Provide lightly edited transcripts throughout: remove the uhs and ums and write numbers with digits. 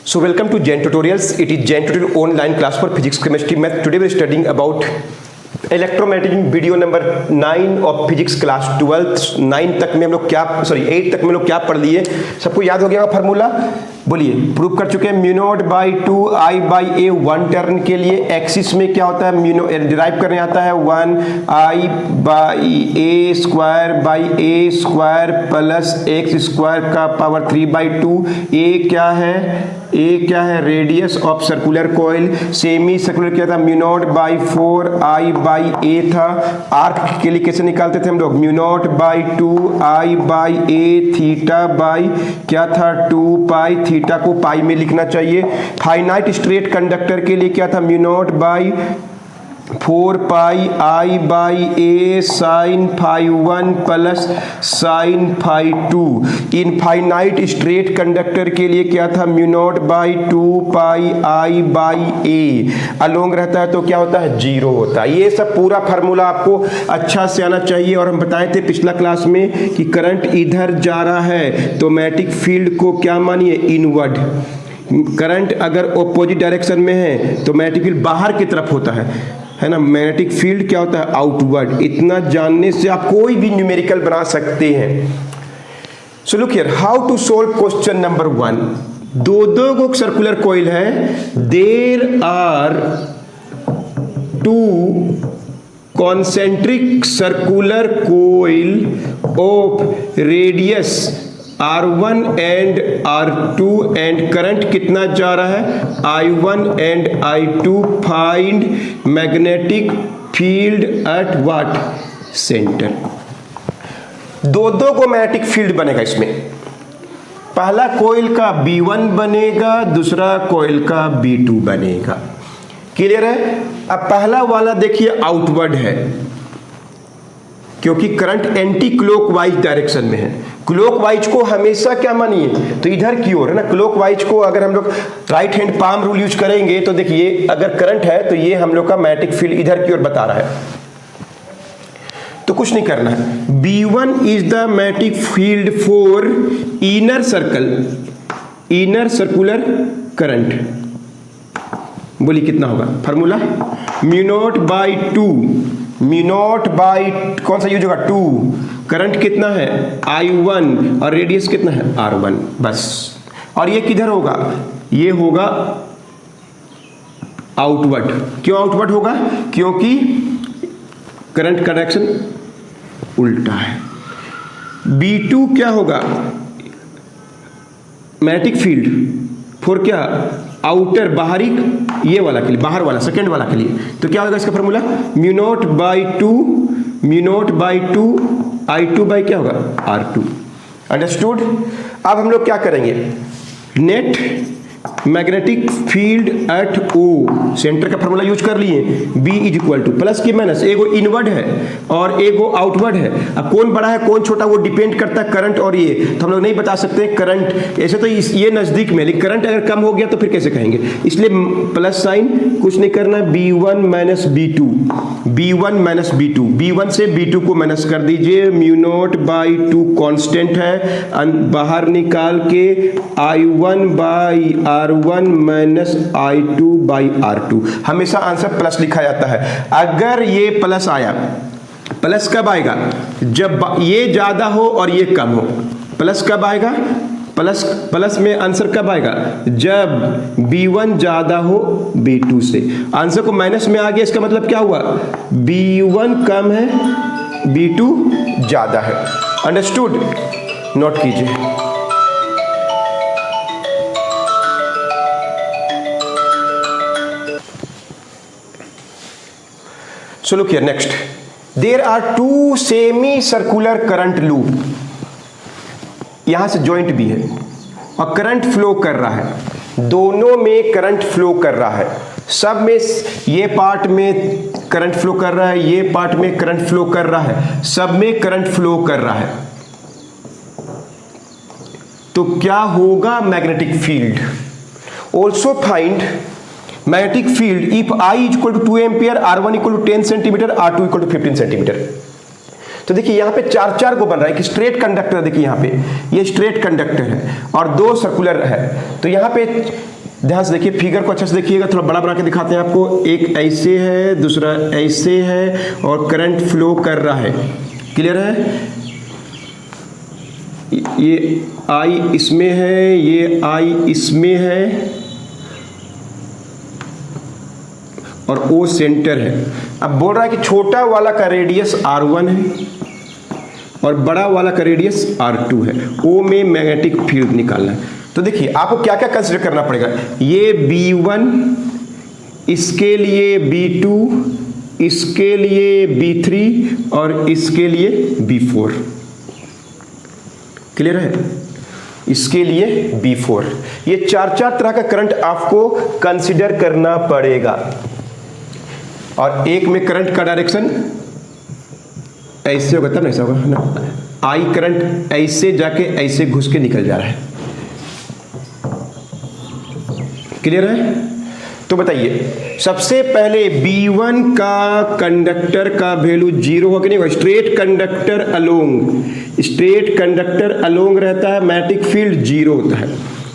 So welcome to Jain Tutorials. It is Jain Tutorial online class for physics, chemistry, math. Today we are studying about electromagnetic video number 9 of physics class 12th 9 तक में हम लोग क्या 8 तक में लोग क्या पढ़ लिए, सबको याद हो गया फार्मूला? बोलिए, प्रूव कर चुके हैं mu naught by 2 I by A one turn के लिए एक्सिस में क्या होता है, म्यू डिराइव करने आता है 1 I by a square by a square plus x square का पावर 3/2। ए क्या है radius of circular coil, semi circular क्या था mu naught by 4 I by a था। आर्क के लिए कैसे निकालते थे हम लोग, mu naught by 2 I by a theta by क्या था 2 पाई, थीटा को पाई में लिखना चाहिए। फाइनाइट स्ट्रेट कंडक्टर के लिए क्या था, mu naught by 4 pi I by a sine phi 1 plus sine phi 2। Infinite straight conductor के लिए क्या था, mu naught by 2 pi I by a. Along रहता है तो क्या होता है, 0 होता है। ये सब पूरा फार्मूला आपको अच्छा से आना चाहिए। और हम बताए थे पिछला क्लास में कि करंट इधर जा रहा है तो मैग्नेटिक फील्ड को क्या मानिए, इनवर्ड। करंट अगर ऑपोजिट डायरेक्शन में है तो मैग्नेटिक फील्ड बाहर की तरफ होता है ना। मैग्नेटिक फील्ड क्या होता है, आउटवर्ड। इतना जानने से आप कोई भी न्यूमेरिकल बना सकते हैं। So look here, how to solve question number 1। दो को सर्कुलर कॉइल है, there are 2 concentric circular coil of radius R1 and R2 and current कितना जा रहा है, I1 and I2। Find magnetic field at what centre. दो को magnetic field बनेगा इसमें। पहला कॉइल का B1 बनेगा, दूसरा कॉइल का B2 बनेगा। क्लियर है? अब पहला वाला देखिए आउटवर्ड है क्योंकि करंट एंटी क्लॉकवाइज डायरेक्शन में है। क्लॉकवाइज को हमेशा क्या मानिए, तो इधर की ओर है ना। क्लॉकवाइज को अगर हम लोग right hand palm rule use करेंगे तो देखिए अगर करंट है तो ये हम लोग का मैग्नेटिक फील्ड इधर की ओर बता रहा है, तो कुछ नहीं करना है। B1 is the magnetic field for inner circle, inner circular current. बोलिए कितना होगा formula, mu naught by 2, mu naught by कौन सा यूज होगा 2। करंट कितना है I1 और रेडियस कितना है R1 बस। और ये किधर होगा, ये होगा आउटवर्ड। क्यों आउटवर्ड होगा, क्योंकि करंट का डायरेक्शन उल्टा है। B2 क्या होगा, मैग्नेटिक फील्ड फॉर क्या, आउटर बाहरी, ये वाला के लिए, बाहर वाला सेकंड वाला के लिए। तो क्या होगा इसका formula, mu naught by 2, mu naught by 2 I2 by क्या होगा R2। अंडरस्टूड? अब हम लोग क्या करेंगे, net magnetic field eight O centre का फार्मूला यूज कर लिए। B is equal two plus की माइनस, एगो इनवर्ड है और एगो आउटवर्ड है। अब कौन बड़ा है कौन छोटा वो डिपेंड करता है करंट और ये, तो हम लोग नहीं बता सकते करंट। ऐसे तो ये नजदीक में, लेकिन करंट अगर कम हो गया तो फिर कैसे कहेंगे, इसलिए प्लस साइन कुछ नहीं करना है। B1 minus B2, B1 minus B2, B1 से B2 को माइनस कर दीजिए। म्यू नॉट बाई 2 कॉन्स्टेंट है, बाहर निकाल के I1 by R1 minus I2 by R2। हमेशा आंसर प्लस लिखा जाता है। अगर ये प्लस आया, प्लस कब आएगा, जब ये ज्यादा हो और ये कम हो। प्लस कब आएगा, प्लस में आंसर कब आएगा, जब B1 ज्यादा हो B2 से। आंसर को माइनस में आ गया, इसका मतलब क्या हुआ, B1 कम है B2 ज्यादा है। अंडरस्टूड? नोट कीजिए। So look here, next. There are 2 semi circular current loop. यहां से जॉइंट भी है और करंट फ्लो कर रहा है, दोनों में करंट फ्लो कर रहा है। सब में ये पार्ट में करंट फ्लो कर रहा है, ये पार्ट में करंट फ्लो कर रहा है, सब में करंट फ्लो कर रहा है। तो क्या होगा magnetic field. Also find magnetic field if I equal to 2 ampere, R1 equal to 10 centimetre, R2 equal to 15 centimetre. तो देखिए यहाँ पे चार को बन रहा है कि स्ट्रेट कंडक्टर, देखिए यहाँ पे ये स्ट्रेट कंडक्टर है और 2 सर्कुलर है। तो यहाँ पे ध्यान से देखिए, फिगर को अच्छे से देखिएगा, थोड़ा बड़ा बना के दिखाते हैं आपको। एक ऐसे है, दूसरा ऐसे है और करंट फ्लो कर रहा है। क्लियर है? ये आई इसमें है, ये आई इसमें है और ओ सेंटर है। अब बोल रहा है कि छोटा वाला का रेडियस R1 है और बड़ा वाला का रेडियस R2 है। O में मैग्नेटिक फील्ड निकालना है। तो देखिए आपको क्या क्या कंसीडर करना पड़ेगा। ये B1, इसके लिए B2, इसके लिए B3 और इसके लिए B4। क्लियर है? इसके लिए B4। ये चार तरह का करंट आपको कंसीडर करना पड़ेगा। और एक में करंट का डायरेक्शन ऐसे होगा, तब ऐसा होगा ना। आई करंट ऐसे जाके ऐसे घुस के निकल जा रहा है। क्लियर है? तो बताइए, सबसे पहले B1 का कंडक्टर का वैल्यू 0 होगा कि नहीं होगा? स्ट्रेट कंडक्टर अलोंग रहता है, मैग्नेटिक फील्ड 0 होता है।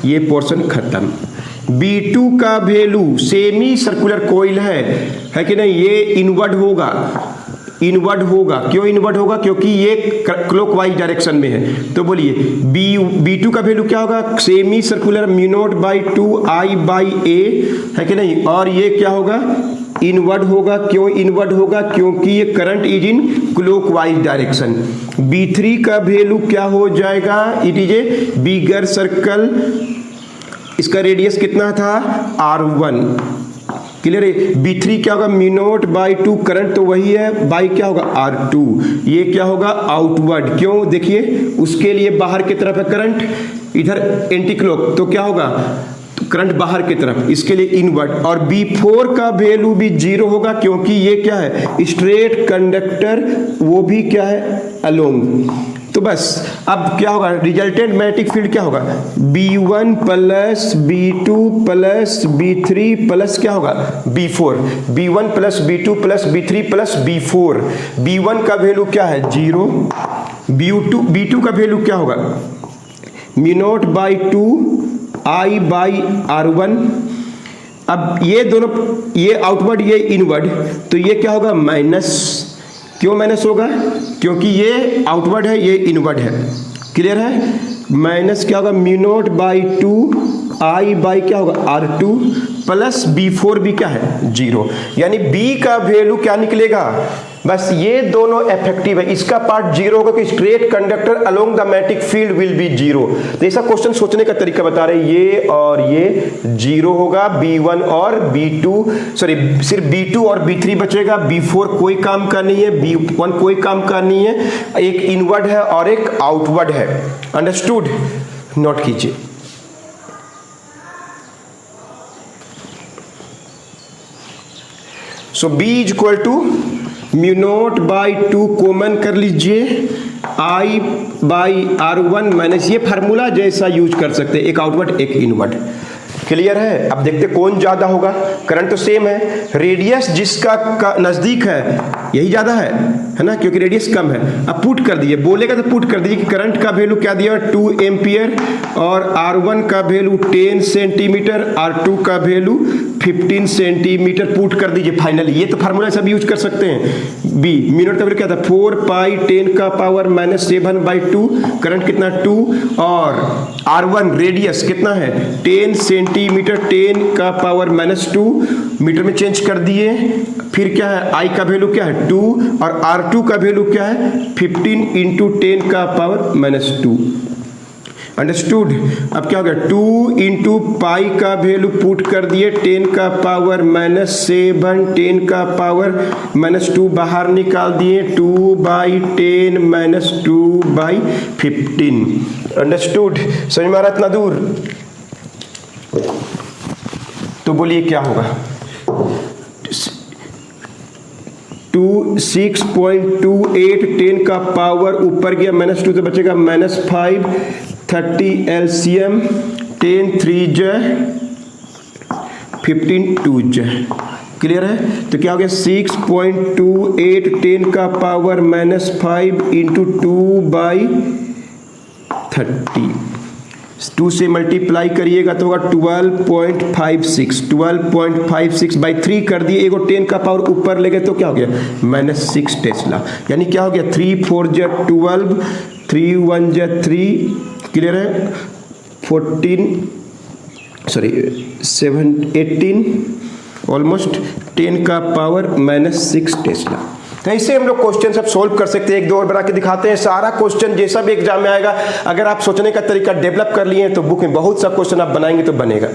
ये पोर्शन खत्म। B2 का वैल्यू, सेमी सर्कुलर कोइल है कि नहीं? ये इनवर्ड होगा। क्यों इनवर्ड होगा? क्योंकि ये क्लॉकवाइज डायरेक्शन में है। तो बोलिए B2 का वैल्यू क्या होगा? सेमी सर्कुलर μ0/2 I/a है कि नहीं? और ये क्या होगा? इनवर्ड होगा। क्यों इनवर्ड होगा? क्योंकि ये current is in clockwise direction. B3 का वैल्यू क्या हो जाएगा? It is a bigger circle. इसका रेडियस कितना था? R1। क्लियर है? B3 क्या होगा? μ0/2, करंट तो वही है, बाई क्या होगा? R2। ये क्या होगा? आउटवर्ड। क्यों? देखिए, उसके लिए बाहर की तरफ है करंट, इधर एंटी क्लॉक, तो क्या होगा? तो करंट बाहर की तरफ, इसके लिए इनवर्ड। और B4 का वैल्यू भी 0 होगा क्योंकि ये क्या है? स्ट्रेट कंडक्टर, वो भी क्या है? अलोंग। तो बस अब क्या होगा? रिजल्टेंट मैग्नेटिक फील्ड क्या होगा? B1 plus B2 plus B3 plus क्या होगा? B4। B1 plus B2 plus B3 plus B4। B1 का वैल्यू क्या है? 0। B2 का वैल्यू क्या होगा? μ0/2 I/R1। अब ये दोनों, ये आउटवर्ड ये इनवर्ड, तो ये क्या होगा? माइनस। क्यों माइनस होगा? क्योंकि ये आउटवर्ड है, ये इनवर्ड है। क्लियर है? माइनस क्या होगा? μ0/2 I/ क्या होगा? R2 प्लस B4 भी क्या है? 0। यानी B का वैल्यू क्या निकलेगा? बस ये दोनों इफेक्टिव है। इसका पार्ट 0 होगा कि straight conductor along the magnetic field will be 0। तो ऐसा क्वेश्चन सोचने का तरीका बता रहे, ये और ये 0 होगा। B1 और B2, सॉरी सिर्फ B2 और B3 बचेगा। B4 कोई काम का नहीं है, B1 कोई काम का नहीं है। एक इनवर्ड है और एक आउटवर्ड है। अंडरस्टूड? नोट कीजिए। So B is equal to μ0/2 common कर लीजिए, I/R1 माइनस, ये फार्मूला जैसा यूज कर सकते हैं, एक आउटवर्ड एक इनवर्ड। क्लियर है? अब देखते कौन ज्यादा होगा। करंट तो सेम है, रेडियस जिसका नजदीक है यही ज्यादा है ना, क्योंकि रेडियस कम है। अब पुट कर दीजिए, बोलेगा तो पुट कर दीजिए कि करंट का वैल्यू क्या दिया? 2 एम्पियर और R1 का वैल्यू 10 सेंटीमीटर, R2 का वैल्यू 15 सेंटीमीटर। पुट कर दीजिए फाइनली। ये तो फार्मूला सब यूज कर सकते हैं। बी मिनट का वैल्यू क्या था? 4π10⁻⁷ करंट कितना? 2 और R1 रेडियस कितना है? 10 सेंटीमीटर, 10⁻⁻2 मीटर में चेंज कर दिए। फिर क्या है? I का वैल्यू क्या है? 2 और R2 का वैल्यू क्या है? 15 × 10⁻⁻2। अंडरस्टूड? अब क्या हो गया? 2 × पाई का वैल्यू पुट कर दिए, 10⁻⁷, 10⁻⁻2 बाहर निकाल दिए, 2/10⁻2/15। अंडरस्टूड? समझ में आ रहा इतना दूर? तो बोलिए क्या होगा? 6.28, 10 का पावर ऊपर गया, -2 तो बचेगा -5, 30 LCM, 10 3 15 2 क्लियर है? तो क्या हो गया? 6.28, 10 का पावर -5 × 2/30। 2 से मल्टीप्लाई करिएगा तो होगा 12.56 बाई 3 कर दिए, एगो 10 का पावर ऊपर ले गए तो क्या हो गया -6 टेस्ला। यानी क्या हो गया 3 4 जा 12, 3 1 जा 3, क्लियर है, 18 ऑलमोस्ट 10 का पावर -6 टेस्ला। तो ऐसे हम लोग क्वेश्चन सब सोल्व कर सकते हैं। एक दो और बना के दिखाते हैं। सारा क्वेश्चन जैसा भी एग्जाम में आएगा, अगर आप सोचने का तरीका डेवलप कर लिए तो बुक में बहुत सा क्वेश्चन आप बनाएंगे तो बनेगा।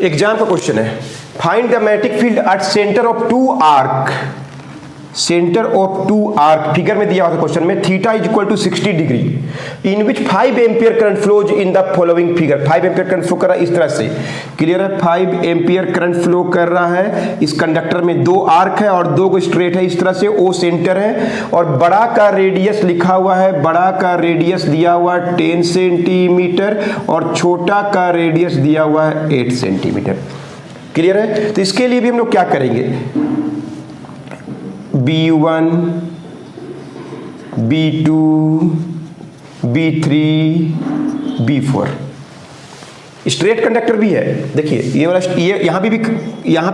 एग्जाम का क्वेश्चन है, find the magnetic field at centre of two arc, centre of two arc figure में दिया हुआ था क्वेश्चन में, theta is equal to 60 degree, in which 5 ampere current flows in the following figure. 5 ampere current flow कर रहा है इस तरह से, क्लियर है, 5 एम्पियर करंट फ्लो कर रहा है। इस कंडक्टर में 2 आर्क है और 2 को स्ट्रेट है इस तरह से, ओ सेंटर है और बड़ा का रेडियस लिखा हुआ है, बड़ा का रेडियस दिया हुआ है 10 सेंटीमीटर और छोटा का रेडियस दिया हुआ है 8 सेंटीमीटर, क्लियर है। तो इसके लिए भी हम लोग क्या करेंगे, B1, B2, B3, B4 straight conductor भी है। देखिए ये वाला, ये यहाँ पे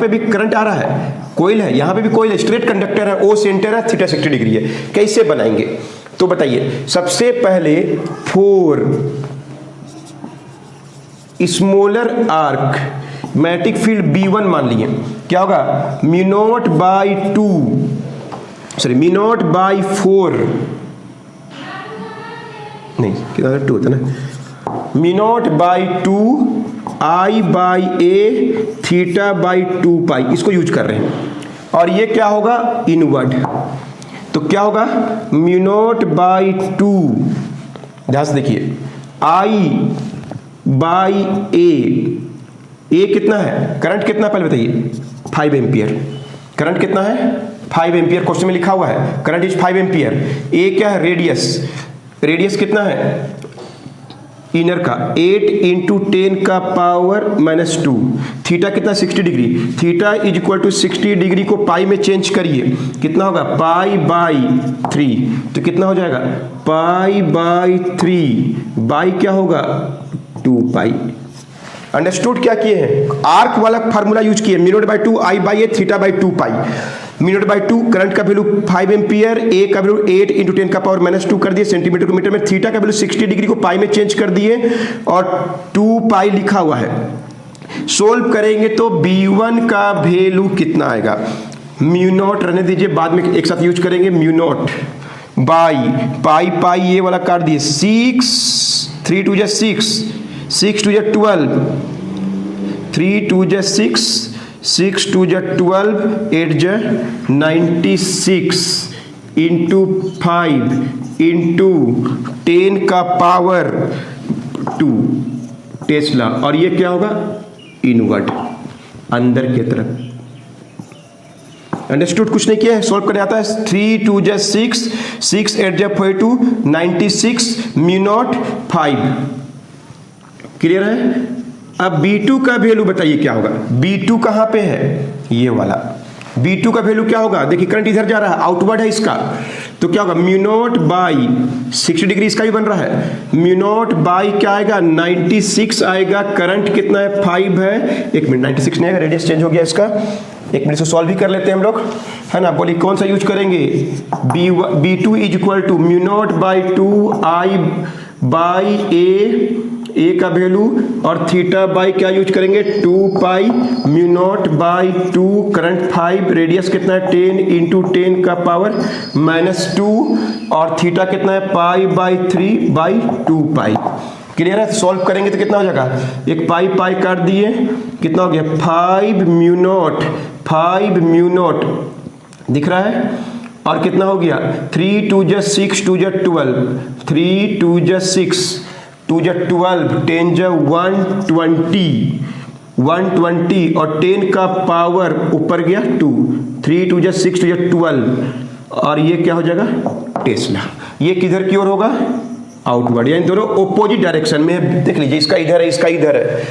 भी करंट आ रहा है, कोयल है, यहाँ पे भी कोयल है, स्ट्रेट कंडक्टर है, ओ सेंटर है, थीटा 60 डिग्री है। कैसे बनाएंगे तो बताइए। सबसे पहले 4 smaller arc, magnetic field B1 मान लिए, क्या होगा म्यू नॉट बाई 4, नहीं कितना 2 होता ना, mu naught by 2 I by a theta by 2 पाई, इसको यूज कर रहे हैं। और ये क्या होगा इनवर्ड, तो क्या होगा म्यू नॉट बाई 2, ध्यान से देखिए, I बाई ए कितना है, करंट कितना पहले बताइए 5 एम्पियर, करंट कितना है 5 एम्पियर, क्वेश्चन में लिखा हुआ है करंट इज 5 एम्पियर। ए क्या है रेडियस कितना है इनर का 8 इंटू 10 का पावर -2, थीटा कितना 60 degree, theta is equal to 60 degree को पाई में चेंज करिए, कितना होगा पाई बाई 3, तो कितना हो जाएगा पाई बाई 3 बाई क्या होगा 2 पाई। अंडरस्टूड क्या किए हैं, आर्क वाला फार्मूला यूज किए, mu naught by 2 I by a theta by 2 pi. Mu naught by 2 current का वैल्यू 5 एम्पियर, ए का वैल्यू 8 इंटू 10 का पावर -2 कर दिए सेंटीमीटर को मीटर में, थीटा का वैल्यू 60 डिग्री को पाई में चेंज कर दिए और 2 पाई लिखा हुआ है। सोल्व करेंगे तो B1 का वैल्यू कितना आएगा, म्यू नॉट रहने दीजिए, बाद में एक साथ यूज करेंगे, म्यू नॉट बाई पाई ये वाला काट दिए 6, 3 2 6, 6 2 12, 3 2 6, 6 2 12, 8 96 इंटू 5 इंटू 10 का पावर 2 टेस्ला, और ये क्या होगा इनवर्ट अंदर की तरफ। अंडरस्टूड, कुछ नहीं किया है, सोल्व करने आता है। 3 2 6, 6 8 42, 96 म्यू नॉट 5, क्लियर है। अब B2 का वैल्यू बताइए क्या होगा, B2 कहां पे है ये वाला, B2 का वैल्यू क्या होगा, देखिए करंट इधर जा रहा है, आउटवर्ड है इसका, तो क्या होगा म्यू नॉट बाई 60 डिग्री इसका भी बन रहा है, म्यू नॉट बाई क्या आएगा 96 आएगा, करंट कितना है 5 है, 1 मिनट 96 नहीं आएगा, रेडियस चेंज हो गया इसका, 1 मिनट से सॉल्व भी कर लेते हैं हम लोग, है ना। बोलिए कौन सा यूज करेंगे, B2 is equal to mu naught by 2 I by a का वैल्यू और थीटा बाई क्या यूज करेंगे 2 pi mu naught by 2, current 5, radius कितना है 10 इंटू 10 का पावर -2 और थीटा कितना है pi by 3 by 2 pi, clear है। सॉल्व करेंगे तो कितना हो जाएगा, एक पाई काट दिए, कितना हो गया 5 म्यू नॉट दिख रहा है, और कितना हो गया 3 2 6 2 12, 3 2 6 2 12, 10 120 और 10 का पावर ऊपर गया 2, 3 2 6 2 12 और ये क्या हो जाएगा टेस्ला। ये किधर की ओर होगा आउटवर्ड, यानी दोनों ओपोजिट डायरेक्शन में, देख लीजिए इसका इधर है इसका इधर है।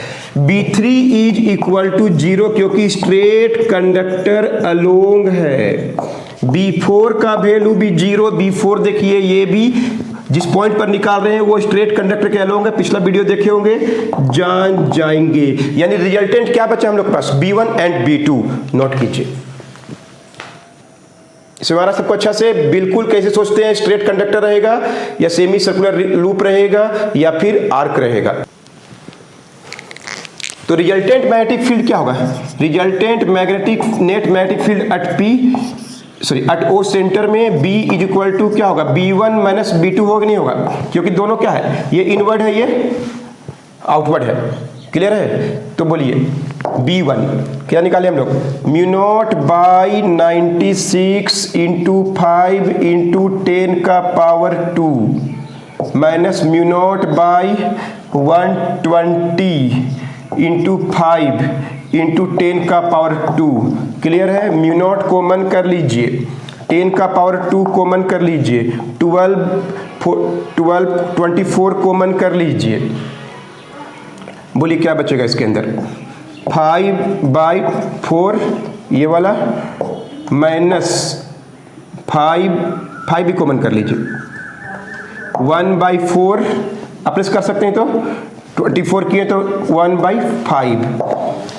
B3 इज इक्वल टू 0 क्योंकि स्ट्रेट कंडक्टर अलोंग है। B4 का वैल्यू भी 0, B4 देखिए ये भी जिस पॉइंट पर निकाल रहे हैं वो स्ट्रेट कंडक्टर के अलोंग है, पिछला वीडियो देखे होंगे, जान जाएंगे। यानी रिजल्टेंट क्या बचा हम लोग के पास, B1 एंड B2। नोट कीजिए इसमें हमारा सबको अच्छा से बिल्कुल कैसे सोचते हैं, स्ट्रेट कंडक्टर रहेगा या सेमी सर्कुलर लूप रहेगा या फिर आर्क रहेगा। तो रिजल्टेंट मैग्नेटिक फील्ड क्या होगा, resultant magnetic net magnetic field at O centre में B इज इक्वल टू क्या होगा, B1 माइनस B2 होगा, नहीं होगा, क्योंकि दोनों क्या है, ये इनवर्ड है, ये आउटवर्ड है। क्लियर है? तो बोलिए B1 क्या निकाले हम लोग, mu naught by 96 into 5 into 10 का power 2 minus mu naught by 120 into 5 into 10 का पावर 2। क्लियर है? म्यू नॉट कॉमन कर लीजिए, 10 का पावर 2 कॉमन कर लीजिए, 24 कॉमन कर लीजिए। बोलिए क्या बचेगा इसके अंदर, 5/4 ये वाला माइनस 5 भी कॉमन कर लीजिए, 1/4 आप कर सकते हैं, तो 24 किए तो 1/5।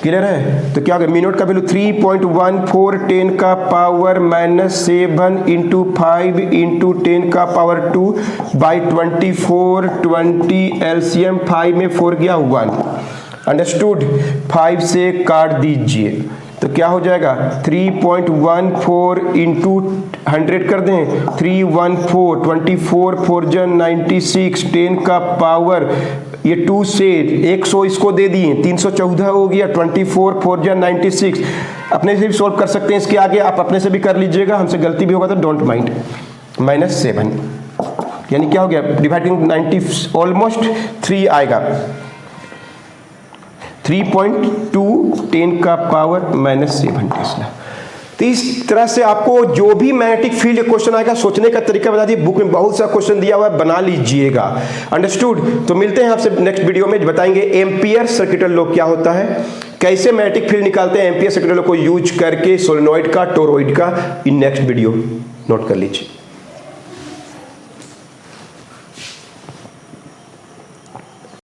क्लियर है? तो क्या होगा, म्यू नॉट का वैल्यू 3.14 10 का पावर -7 इंटू 5 इंटू 10 का पावर 2 बाई 24 20 एलसीएम 5 में 4 गया 1। अंडरस्टूड? 5 से काट दीजिए तो क्या हो जाएगा, 3.14 इंटू 100 कर दें, 314 24 4 96 10 का पावर ये 2 से 100 इसको दे दिए, 314 हो गया, 24 4 96। अपने से भी सॉल्व कर सकते हैं, इसके आगे आप अपने से भी कर लीजिएगा, हमसे गलती भी होगा तो डोंट माइंड। -7 यानी क्या हो गया, डिवाइडिंग 90 ऑलमोस्ट 3 आएगा, 3.2 10 का पावर -7 टेस्ला। तो इस तरह से आपको जो भी मैग्नेटिक फील्ड क्वेश्चन आएगा सोचने का तरीका बता दिए, बुक में बहुत सा क्वेश्चन दिया हुआ है, बना लीजिएगा। अंडरस्टूड? तो मिलते हैं आपसे नेक्स्ट वीडियो में, बताएंगे एम्पियर सर्किटल लॉ क्या होता है, कैसे मैग्नेटिक फील्ड निकालते हैं एम्पियर सर्किटल लॉ को यूज करके, सोलेनॉइड का, टोरॉइड का। इन नेक्स्ट वीडियो नोट कर लीजिए।